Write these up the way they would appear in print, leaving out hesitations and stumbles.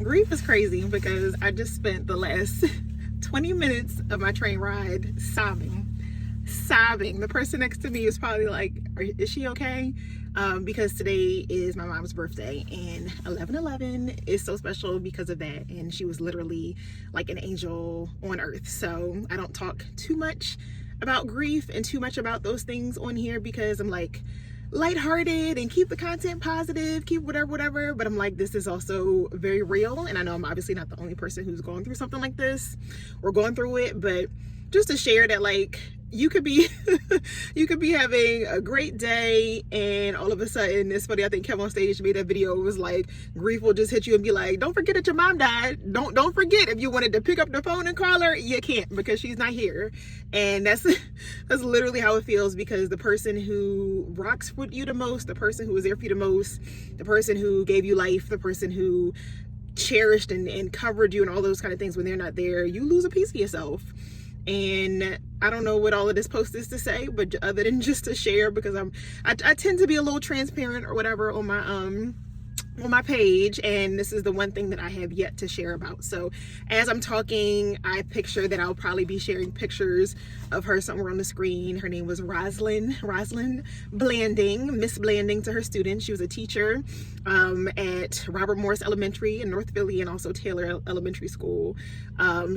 grief is crazy because I just spent the last 20 minutes of my train ride sobbing. The person next to me is probably like, is she okay? Because today is my mom's birthday, and 11/11 is so special because of that, and she was literally like an angel on earth. So I don't talk too much about grief and too much about those things on here because I'm like lighthearted and keep the content positive, keep whatever, but I'm like, this is also very real, and I know I'm obviously not the only person who's going through something like this or going through it, but just to share that, like, you could be you could be having a great day, and all of a sudden, it's funny, I think Kevin on Stage made that video. It was like, grief will just hit you and be like, don't forget that your mom died. Don't forget, if you wanted to pick up the phone and call her, you can't, because she's not here. And that's literally how it feels, because the person who rocks with you the most, the person who was there for you the most, the person who gave you life, the person who cherished and covered you and all those kind of things, when they're not there, you lose a piece of yourself. And I don't know what all of this post is to say, but other than just to share, because I tend to be a little transparent or whatever on my page, and this is the one thing that I have yet to share about. So as I'm talking, I picture that I'll probably be sharing pictures of her somewhere on the screen. Her name was Rosalind Blanding, Miss Blanding to her students. She was a teacher at Robert Morris Elementary in North Philly, and also Taylor Elementary School.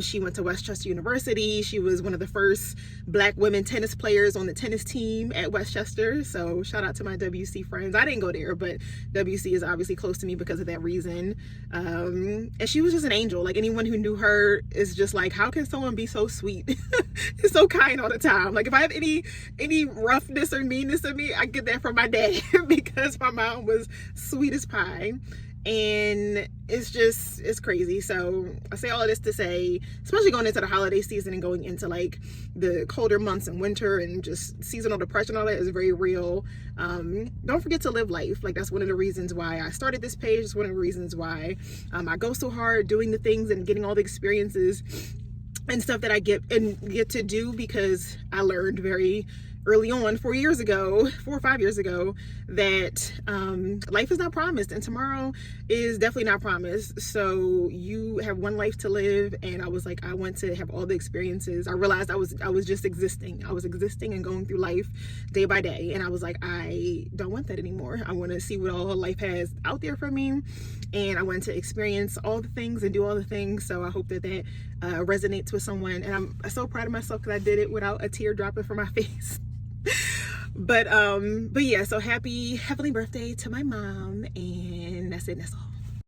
She went to Westchester University. She was one of the first Black women tennis players on the tennis team at Westchester. So shout out to my WC friends. I didn't go there, but WC is obviously close to me because of that reason. And she was just an angel. Like, anyone who knew her is just like, how can someone be so sweet? It's so kind all the time. Like, if I have any roughness or meanness in me, I get that from my dad because my mom was sweet as pie. And it's crazy. So I say all of this to say, especially going into the holiday season and going into like the colder months and winter and just seasonal depression, all that is very real. Don't forget to live life. Like, that's one of the reasons why I started this page. It's one of the reasons why I go so hard doing the things and getting all the experiences and stuff that I get to do, because I learned very early on, 4 or 5 years ago, that life is not promised, and tomorrow is definitely not promised. So you have one life to live, and I was like, I want to have all the experiences. I realized I was just existing. I was existing and going through life day by day, and I was like, I don't want that anymore. I want to see what all life has out there for me, and I want to experience all the things and do all the things. So I hope that resonates with someone, and I'm so proud of myself because I did it without a tear dropping from my face. But yeah, so happy heavenly birthday to my mom, and that's it. That's all.